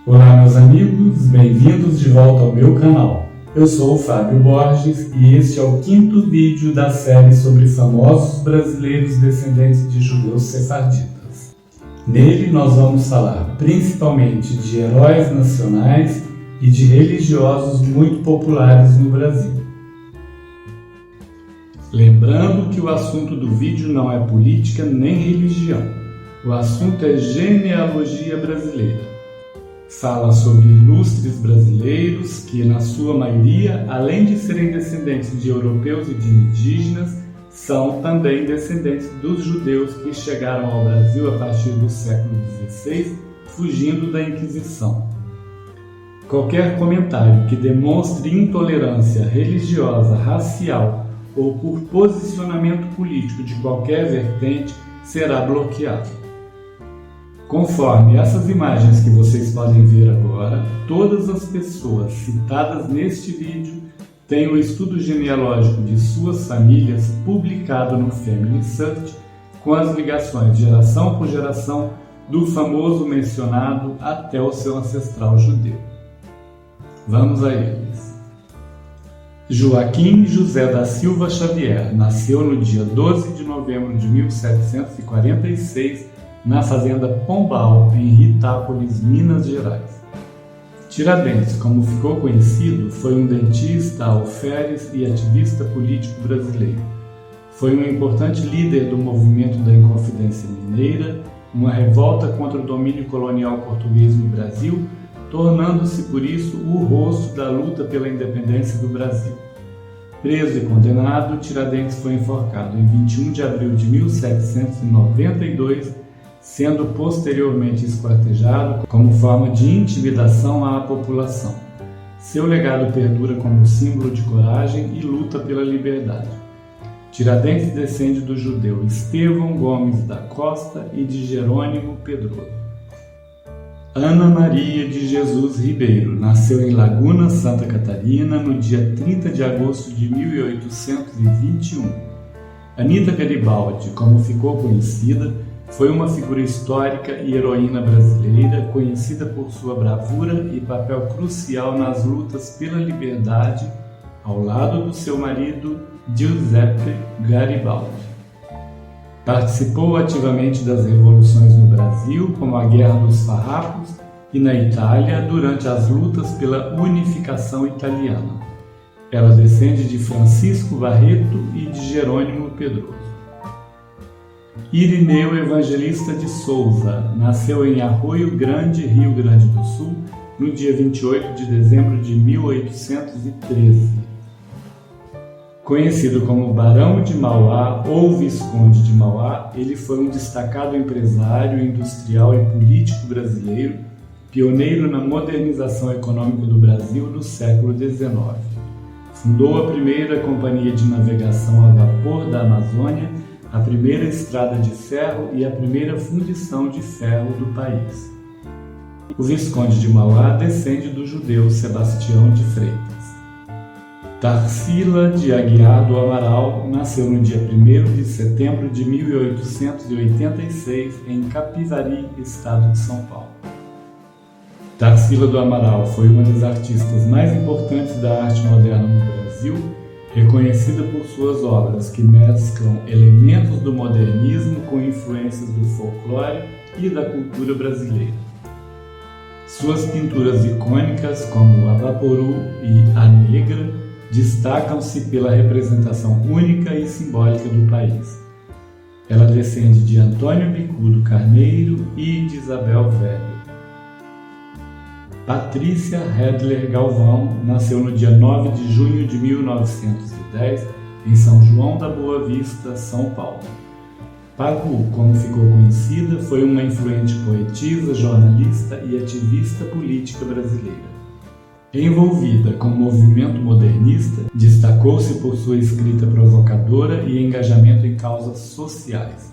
Olá meus amigos, bem-vindos de volta ao meu canal. Eu sou o Fábio Borges e este é o quinto vídeo da série sobre famosos brasileiros descendentes de judeus sefarditas. Nele nós vamos falar principalmente de heróis nacionais e de religiosos muito populares no Brasil. Lembrando que o assunto do vídeo não é política nem religião. O assunto é genealogia brasileira. Fala sobre ilustres brasileiros que, na sua maioria, além de serem descendentes de europeus e de indígenas, são também descendentes dos judeus que chegaram ao Brasil a partir do século XVI, fugindo da Inquisição. Qualquer comentário que demonstre intolerância religiosa, racial ou por posicionamento político de qualquer vertente será bloqueado. Conforme essas imagens que vocês podem ver agora, todas as pessoas citadas neste vídeo têm o estudo genealógico de suas famílias publicado no Family Search, com as ligações geração por geração do famoso mencionado até o seu ancestral judeu. Vamos a eles. Joaquim José da Silva Xavier nasceu no dia 12 de novembro de 1746 na fazenda Pombal, em Itápolis, Minas Gerais. Tiradentes, como ficou conhecido, foi um dentista, alferes e ativista político brasileiro. Foi um importante líder do movimento da Inconfidência Mineira, uma revolta contra o domínio colonial português no Brasil, tornando-se por isso o rosto da luta pela independência do Brasil. Preso e condenado, Tiradentes foi enforcado em 21 de abril de 1792, sendo posteriormente esquartejado como forma de intimidação à população. Seu legado perdura como símbolo de coragem e luta pela liberdade. Tiradentes descende do judeu Estevão Gomes da Costa e de Jerônimo Pedroso. Ana Maria de Jesus Ribeiro nasceu em Laguna, Santa Catarina, no dia 30 de agosto de 1821. Anita Garibaldi, como ficou conhecida, foi uma figura histórica e heroína brasileira, conhecida por sua bravura e papel crucial nas lutas pela liberdade, ao lado do seu marido Giuseppe Garibaldi. Participou ativamente das revoluções no Brasil, como a Guerra dos Farrapos, e na Itália, durante as lutas pela unificação italiana. Ela descende de Francisco Barreto e de Jerônimo Pedroso. Irineu Evangelista de Souza nasceu em Arroio Grande, Rio Grande do Sul, no dia 28 de dezembro de 1813. Conhecido como Barão de Mauá ou Visconde de Mauá, ele foi um destacado empresário, industrial e político brasileiro, pioneiro na modernização econômica do Brasil no século XIX. Fundou a primeira companhia de navegação a vapor da Amazônia, a primeira estrada de ferro e a primeira fundição de ferro do país. O Visconde de Mauá descende do judeu Sebastião de Freitas. Tarsila de Aguiar do Amaral nasceu no dia 1º de setembro de 1886 em Capivari, estado de São Paulo. Tarsila do Amaral foi uma das artistas mais importantes da arte moderna no Brasil, reconhecida por suas obras que mesclam elementos do modernismo com influências do folclore e da cultura brasileira. Suas pinturas icônicas, como a Vaporu e a Negra, destacam-se pela representação única e simbólica do país. Ela descende de Antônio Bicudo Carneiro e de Isabel Velho. Patrícia Redler Galvão nasceu no dia 9 de junho de 1910 em São João da Boa Vista, São Paulo. Pagu, como ficou conhecida, foi uma influente poetisa, jornalista e ativista política brasileira. Envolvida com o movimento modernista, destacou-se por sua escrita provocadora e engajamento em causas sociais.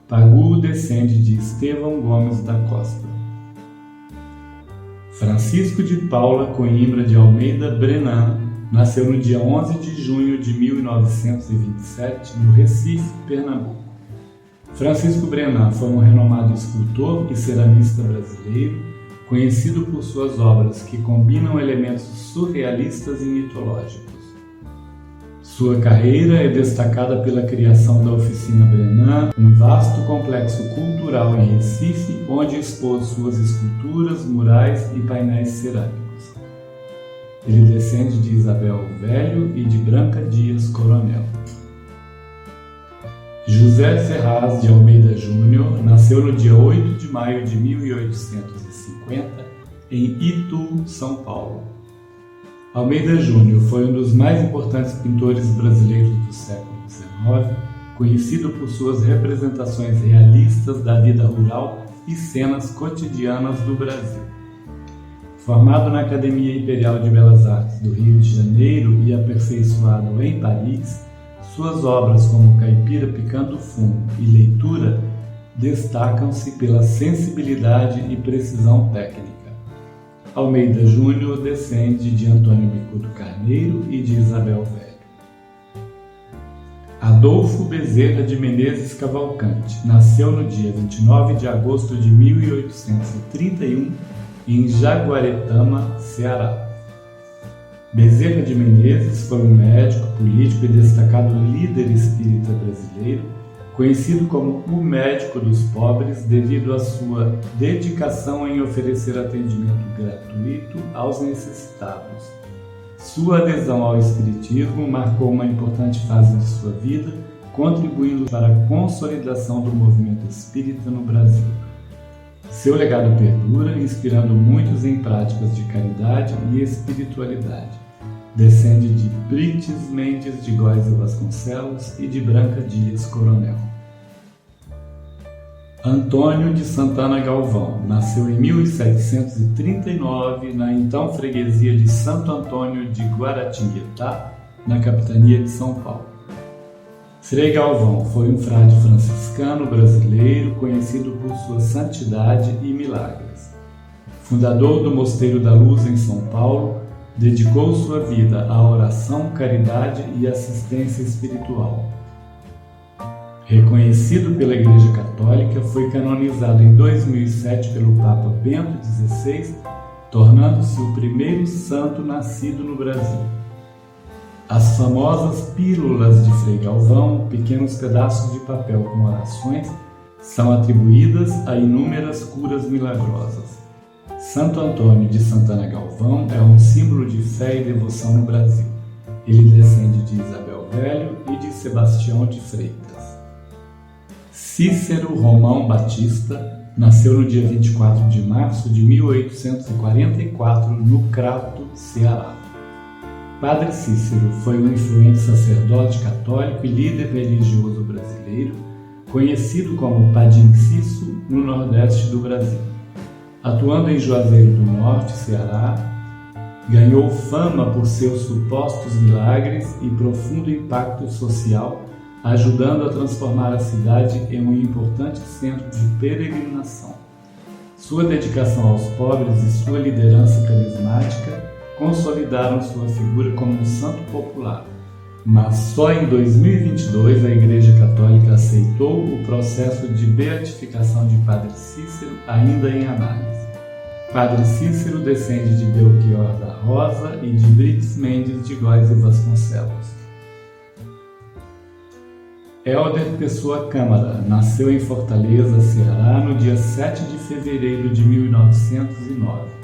Pagu descende de Estevão Gomes da Costa. Francisco de Paula Coimbra de Almeida Brenan nasceu no dia 11 de junho de 1927 no Recife, Pernambuco. Francisco Brenan foi um renomado escultor e ceramista brasileiro, conhecido por suas obras que combinam elementos surrealistas e mitológicos. Sua carreira é destacada pela criação da Oficina Brenan, um vasto complexo cultural em Recife, onde expôs suas esculturas, murais e painéis cerâmicos. Ele descende de Isabel o Velho e de Branca Dias Coronel. José Ferraz de Almeida Júnior nasceu no dia 8 de maio de 1850 em Itu, São Paulo. Almeida Júnior foi um dos mais importantes pintores brasileiros do século XIX, conhecido por suas representações realistas da vida rural e cenas cotidianas do Brasil. Formado na Academia Imperial de Belas Artes do Rio de Janeiro e aperfeiçoado em Paris, suas obras como Caipira Picando Fumo e Leitura destacam-se pela sensibilidade e precisão técnica. Almeida Júnior descende de Antônio Bicudo Carneiro e de Isabel Velho. Adolfo Bezerra de Menezes Cavalcante nasceu no dia 29 de agosto de 1831 em Jaguaretama, Ceará. Bezerra de Menezes foi um médico, político e destacado líder espírita brasileiro, conhecido como o médico dos pobres devido à sua dedicação em oferecer atendimento gratuito aos necessitados. Sua adesão ao espiritismo marcou uma importante fase de sua vida, contribuindo para a consolidação do movimento espírita no Brasil. Seu legado perdura, inspirando muitos em práticas de caridade e espiritualidade. Descende de Brites Mendes de Góes e Vasconcelos e de Branca Dias Coronel. Antônio de Santana Galvão nasceu em 1739 na então freguesia de Santo Antônio de Guaratinguetá, na capitania de São Paulo. Frei Galvão foi um frade franciscano brasileiro conhecido por sua santidade e milagres. Fundador do Mosteiro da Luz em São Paulo, dedicou sua vida à oração, caridade e assistência espiritual. Reconhecido pela Igreja Católica, foi canonizado em 2007 pelo Papa Bento XVI, tornando-se o primeiro santo nascido no Brasil. As famosas Pílulas de Frei Galvão, pequenos pedaços de papel com orações, são atribuídas a inúmeras curas milagrosas. Santo Antônio de Santana Galvão é um símbolo de fé e devoção no Brasil. Ele descende de Isabel Velho e de Sebastião de Freitas. Cícero Romão Batista nasceu no dia 24 de março de 1844 no Crato, Ceará. Padre Cícero foi um influente sacerdote católico e líder religioso brasileiro, conhecido como Padim Cício no Nordeste do Brasil. Atuando em Juazeiro do Norte, Ceará, ganhou fama por seus supostos milagres e profundo impacto social, ajudando a transformar a cidade em um importante centro de peregrinação. Sua dedicação aos pobres e sua liderança carismática consolidaram sua figura como um santo popular. Mas só em 2022 a Igreja Católica aceitou o processo de beatificação de Padre Cícero, ainda em análise. Padre Cícero descende de Belchior da Rosa e de Brites Mendes de Góes e Vasconcelos. Hélder Pessoa Câmara nasceu em Fortaleza, Ceará, no dia 7 de fevereiro de 1909.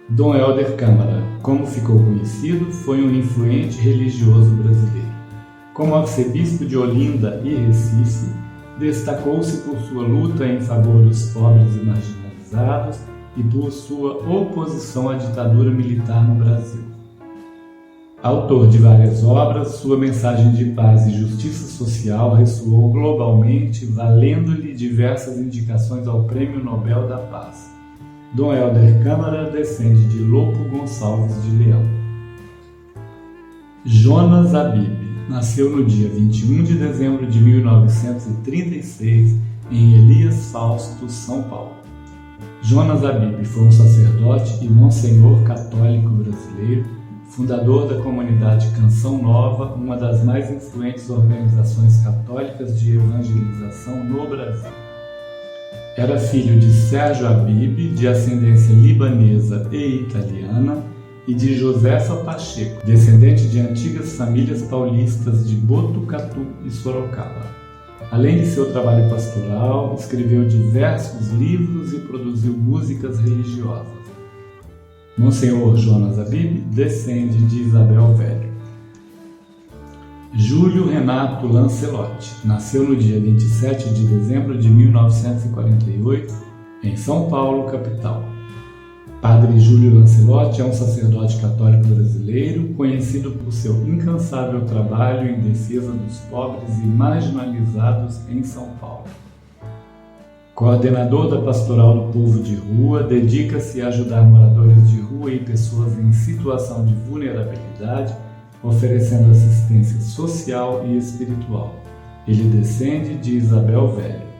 Dom Hélder Câmara, como ficou conhecido, foi um influente religioso brasileiro. Como arcebispo de Olinda e Recife, destacou-se por sua luta em favor dos pobres e marginalizados e por sua oposição à ditadura militar no Brasil. Autor de várias obras, sua mensagem de paz e justiça social ressoou globalmente, valendo-lhe diversas indicações ao Prêmio Nobel da Paz. Dom Hélder Câmara descende de Lopo Gonçalves de Leão. Jonas Abib nasceu no dia 21 de dezembro de 1936 em Elias Fausto, São Paulo. Jonas Abib foi um sacerdote e monsenhor católico brasileiro, fundador da comunidade Canção Nova, uma das mais influentes organizações católicas de evangelização no Brasil. Era filho de Sérgio Habib, de ascendência libanesa e italiana, e de Josefa Pacheco, descendente de antigas famílias paulistas de Botucatu e Sorocaba. Além de seu trabalho pastoral, escreveu diversos livros e produziu músicas religiosas. Monsenhor Jonas Habib descende de Isabel Velho. Júlio Renato Lancelotti nasceu no dia 27 de dezembro de 1948, em São Paulo, capital. Padre Júlio Lancelotti é um sacerdote católico brasileiro conhecido por seu incansável trabalho em defesa dos pobres e marginalizados em São Paulo. Coordenador da Pastoral do Povo de Rua, dedica-se a ajudar moradores de rua e pessoas em situação de vulnerabilidade, oferecendo assistência social e espiritual. Ele descende de Isabel Velho.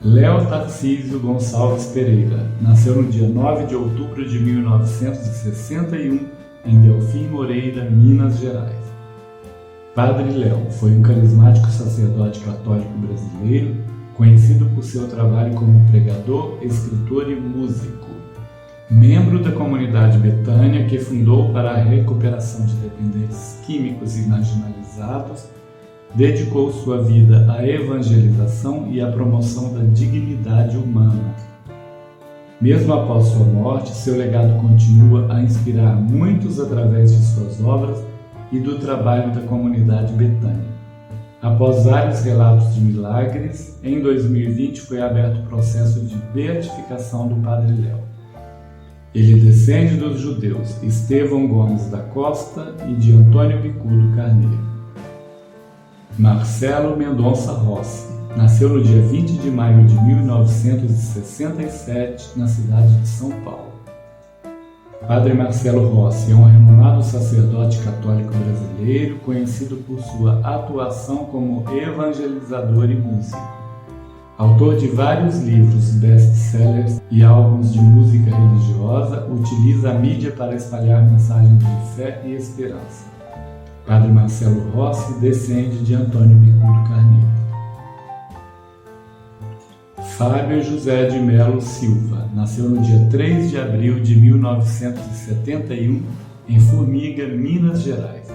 Léo Tarcísio Gonçalves Pereira nasceu no dia 9 de outubro de 1961 em Delfim Moreira, Minas Gerais. Padre Léo foi um carismático sacerdote católico brasileiro, conhecido por seu trabalho como pregador, escritor e músico. Membro da comunidade Betânia, que fundou para a recuperação de dependentes químicos e marginalizados, dedicou sua vida à evangelização e à promoção da dignidade humana. Mesmo após sua morte, seu legado continua a inspirar muitos através de suas obras e do trabalho da comunidade Betânia. Após vários relatos de milagres, em 2020 foi aberto o processo de beatificação do Padre Léo. Ele descende dos judeus Estevão Gomes da Costa e de Antônio Bicudo Carneiro. Marcelo Mendonça Rossi nasceu no dia 20 de maio de 1967 na cidade de São Paulo. Padre Marcelo Rossi é um renomado sacerdote católico brasileiro conhecido por sua atuação como evangelizador e músico. Autor de vários livros best-sellers e álbuns de música religiosa, utiliza a mídia para espalhar mensagens de fé e esperança. Padre Marcelo Rossi descende de Antônio Bicudo Carneiro. Fábio José de Melo Silva nasceu no dia 3 de abril de 1971 em Formiga, Minas Gerais.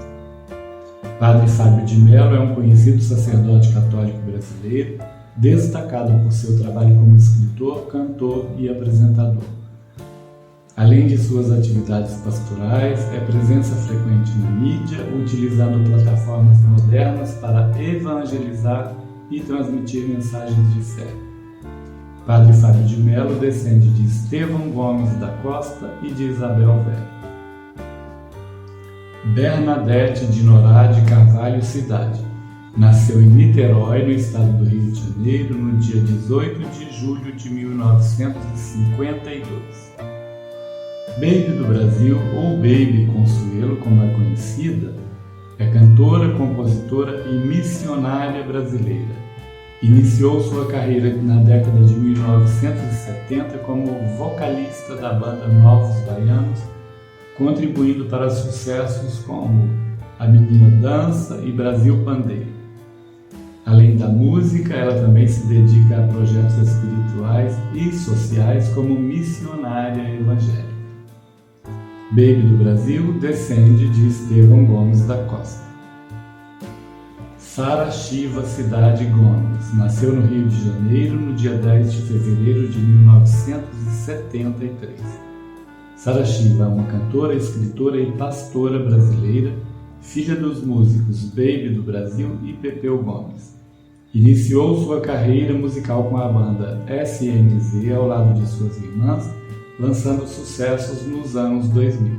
Padre Fábio de Melo é um conhecido sacerdote católico brasileiro, destacado por seu trabalho como escritor, cantor e apresentador. Além de suas atividades pastorais, é presença frequente na mídia, utilizando plataformas modernas para evangelizar e transmitir mensagens de fé. Padre Fábio de Melo descende de Estevão Gomes da Costa e de Isabel Velho. Bernadette de Norá de Carvalho Cidade nasceu em Niterói, no estado do Rio de Janeiro, no dia 18 de julho de 1952. Baby do Brasil, ou Baby Consuelo, como é conhecida, é cantora, compositora e missionária brasileira. Iniciou sua carreira na década de 1970 como vocalista da banda Novos Baianos, contribuindo para sucessos como A Menina Dança e Brasil Pandeiro. Além da música, ela também se dedica a projetos espirituais e sociais como missionária evangélica. Baby do Brasil descende de Estevão Gomes da Costa. Sara Shiva Cidade Gomes nasceu no Rio de Janeiro no dia 10 de fevereiro de 1973. Sara Shiva é uma cantora, escritora e pastora brasileira, filha dos músicos Baby do Brasil e Pepeu Gomes. Iniciou sua carreira musical com a banda SNZ ao lado de suas irmãs, lançando sucessos nos anos 2000.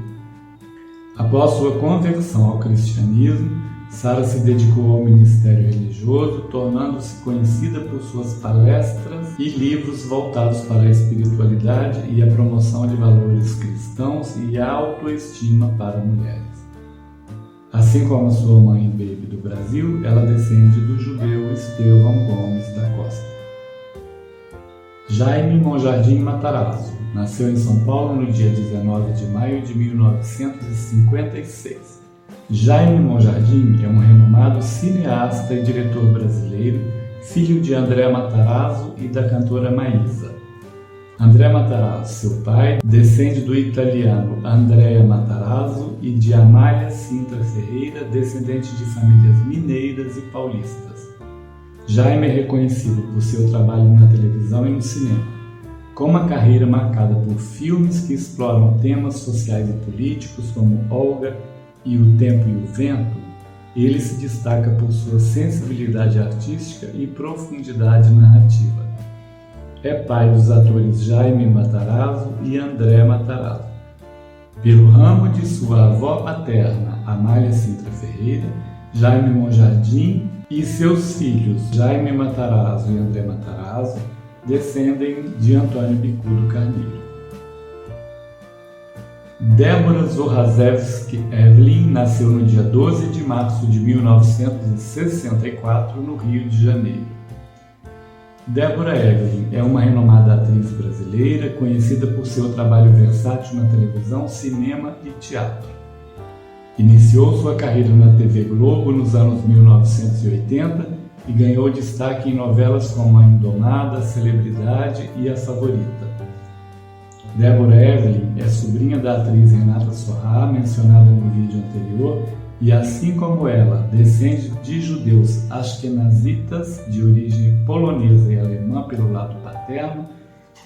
Após sua conversão ao cristianismo, Sara se dedicou ao ministério religioso, tornando-se conhecida por suas palestras e livros voltados para a espiritualidade e a promoção de valores cristãos e a autoestima para mulheres. Assim como sua mãe Baby do Brasil, ela descende do judeu Estevão Gomes da Costa. Jaime Monjardim Matarazzo nasceu em São Paulo no dia 19 de maio de 1956. Jaime Monjardim é um renomado cineasta e diretor brasileiro filho de André Matarazzo e da cantora Maísa. André Matarazzo, seu pai, descende do italiano Andrea Matarazzo e de Amália Sintra Ferreira, descendente de famílias mineiras e paulistas. Jaime é reconhecido por seu trabalho na televisão e no cinema. Com uma carreira marcada por filmes que exploram temas sociais e políticos como Olga e O Tempo e o Vento, ele se destaca por sua sensibilidade artística e profundidade narrativa. É pai dos atores Jaime Matarazzo e André Matarazzo. Pelo ramo de sua avó paterna, Amália Sintra Ferreira, Jaime Monjardim e seus filhos Jaime Matarazzo e André Matarazzo descendem de Antônio Bicudo Carneiro. Débora Zorazewski Evelyn nasceu no dia 12 de março de 1964 no Rio de Janeiro. Débora Evelyn é uma renomada atriz brasileira, conhecida por seu trabalho versátil na televisão, cinema e teatro. Iniciou sua carreira na TV Globo nos anos 1980 e ganhou destaque em novelas como A Indomada, A Celebridade e A Favorita. Débora Evelyn é sobrinha da atriz Renata Sorrah, mencionada no vídeo anterior, e assim como ela, descende de judeus ashkenazitas de origem polonesa e alemã pelo lado paterno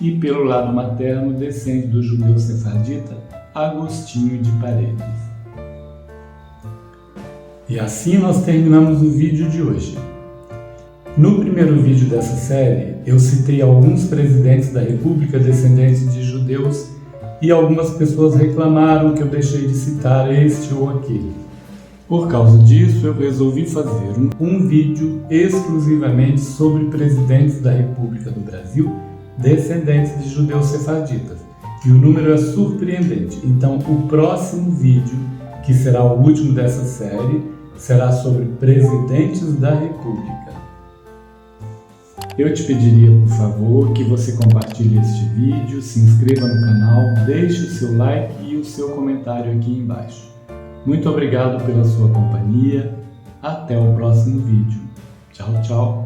e pelo lado materno descende do judeu sefardita Agostinho de Paredes. E assim nós terminamos o vídeo de hoje. No primeiro vídeo dessa série, eu citei alguns presidentes da República descendentes de judeus e algumas pessoas reclamaram que eu deixei de citar este ou aquele. Por causa disso, eu resolvi fazer um vídeo exclusivamente sobre presidentes da República do Brasil descendentes de judeus sefarditas. E o número é surpreendente. Então, o próximo vídeo, que será o último dessa série, será sobre presidentes da República. Eu te pediria, por favor, que você compartilhe este vídeo, se inscreva no canal, deixe o seu like e o seu comentário aqui embaixo. Muito obrigado pela sua companhia. Até o próximo vídeo. Tchau, tchau.